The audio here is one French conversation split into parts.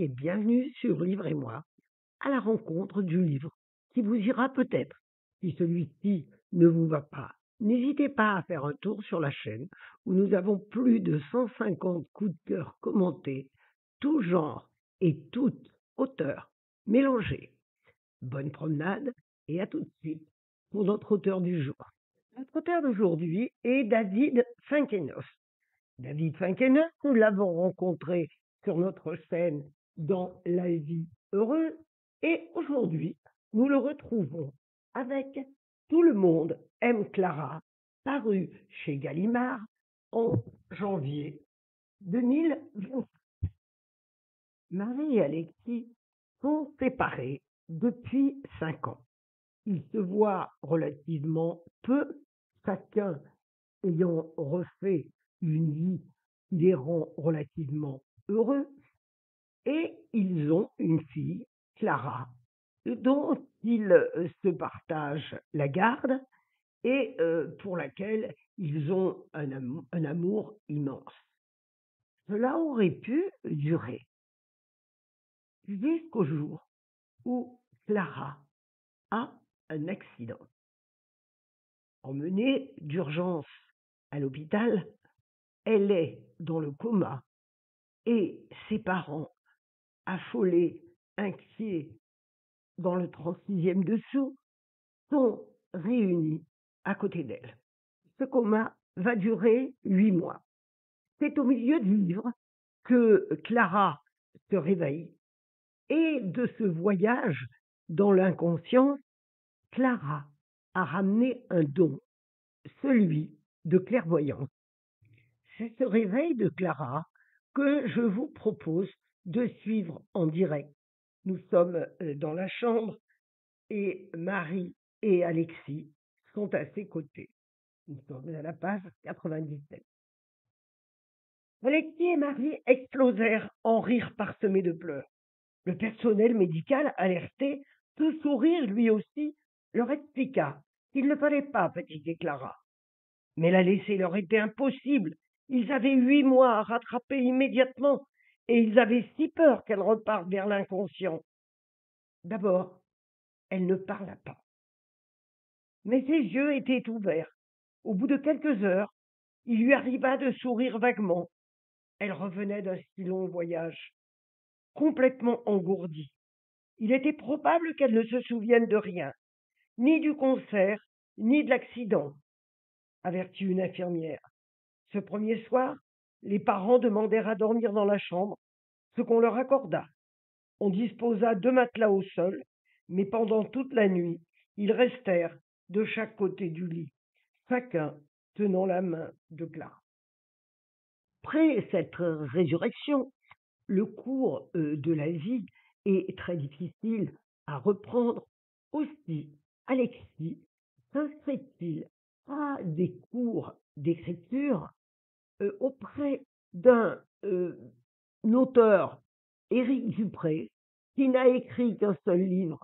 soyez bienvenue sur Livrez-moi, à la rencontre du livre qui vous ira peut-être. Si celui-ci ne vous va pas, n'hésitez pas à faire un tour sur la chaîne où nous avons plus de 150 coups de cœur commentés, tout genre et toute hauteur mélangés. Bonne promenade et à tout de suite pour notre auteur du jour. Notre auteur d'aujourd'hui est David Finkenos. David Finkenos, nous l'avons rencontré sur notre chaîne dans La vie heureuse et aujourd'hui, nous le retrouvons avec Tout le monde aime Clara, paru chez Gallimard en janvier 2020. Marie et Alexis sont séparés depuis 5 ans. Ils se voient relativement peu, chacun ayant refait une vie qui les rend relativement heureux, et ils ont une fille, Clara, dont ils se partagent la garde et pour laquelle ils ont un amour immense. Cela aurait pu durer jusqu'au jour où Clara a un accident. Emmenée d'urgence à l'hôpital, elle est dans le coma et ses parents, affolés, inquiets, dans le 36e dessous, sont réunis à côté d'elle. Ce coma va durer 8 mois. C'est au milieu du livre que Clara se réveille et de ce voyage dans l'inconscience, Clara a ramené un don, celui de clairvoyance. C'est ce réveil de Clara que je vous propose de suivre en direct. Nous sommes dans la chambre et Marie et Alexis sont à ses côtés. Nous sommes à la page 97. Alexis et Marie explosèrent en rires parsemés de pleurs. Le personnel médical, alerté, tout sourire lui aussi, leur expliqua qu'il ne fallait pas fatiguer Clara. Mais la laisser leur était impossible. Ils avaient 8 mois à rattraper immédiatement et ils avaient si peur qu'elle reparte vers l'inconscient. D'abord, elle ne parla pas. Mais ses yeux étaient ouverts. Au bout de quelques heures, il lui arriva de sourire vaguement. Elle revenait d'un si long voyage, complètement engourdie. Il était probable qu'elle ne se souvienne de rien, ni du concert, ni de l'accident, avertit une infirmière. Ce premier soir, les parents demandèrent à dormir dans la chambre, ce qu'on leur accorda. On disposa 2 matelas au sol, mais pendant toute la nuit, ils restèrent de chaque côté du lit, chacun tenant la main de Clara. Après cette résurrection, le cours de la vie est très difficile à reprendre. Aussi, Alexis s'inscrit-il à des cours d'écriture auprès d'un auteur, Éric Dupré, qui n'a écrit qu'un seul livre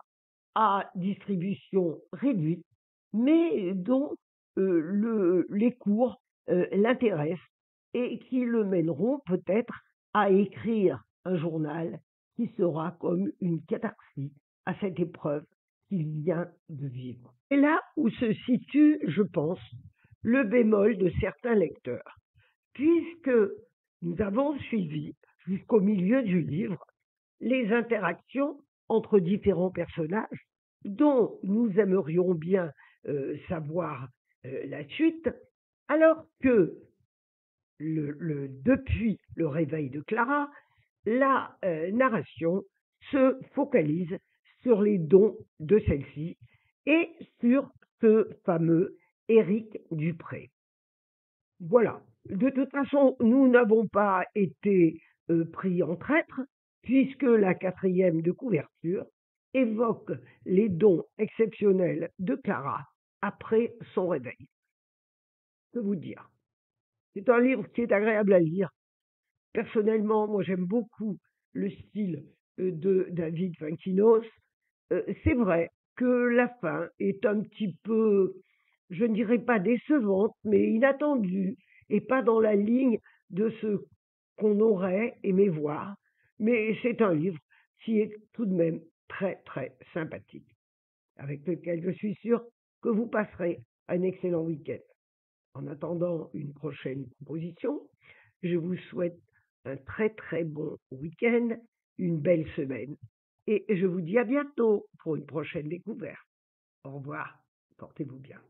à distribution réduite, mais dont les cours l'intéressent et qui le mèneront peut-être à écrire un journal qui sera comme une catharsis à cette épreuve qu'il vient de vivre. C'est là où se situe, je pense, le bémol de certains lecteurs, puisque nous avons suivi jusqu'au milieu du livre les interactions entre différents personnages dont nous aimerions bien savoir la suite, alors que depuis le réveil de Clara, la narration se focalise sur les dons de celle-ci et sur ce fameux Éric Dupré. Voilà. De toute façon, nous n'avons pas été pris en traître, puisque la 4e de couverture évoque les dons exceptionnels de Clara après son réveil. Que vous dire? C'est un livre qui est agréable à lire. Personnellement, moi j'aime beaucoup le style de David Finkenos. C'est vrai que la fin est un petit peu, je ne dirais pas décevante, mais inattendue et pas dans la ligne de ce qu'on aurait aimé voir. mais c'est un livre qui est tout de même très très sympathique, avec lequel je suis sûr que vous passerez un excellent week-end. En attendant une prochaine proposition, je vous souhaite un très très bon week-end, une belle semaine, et je vous dis à bientôt pour une prochaine découverte. Au revoir, portez-vous bien.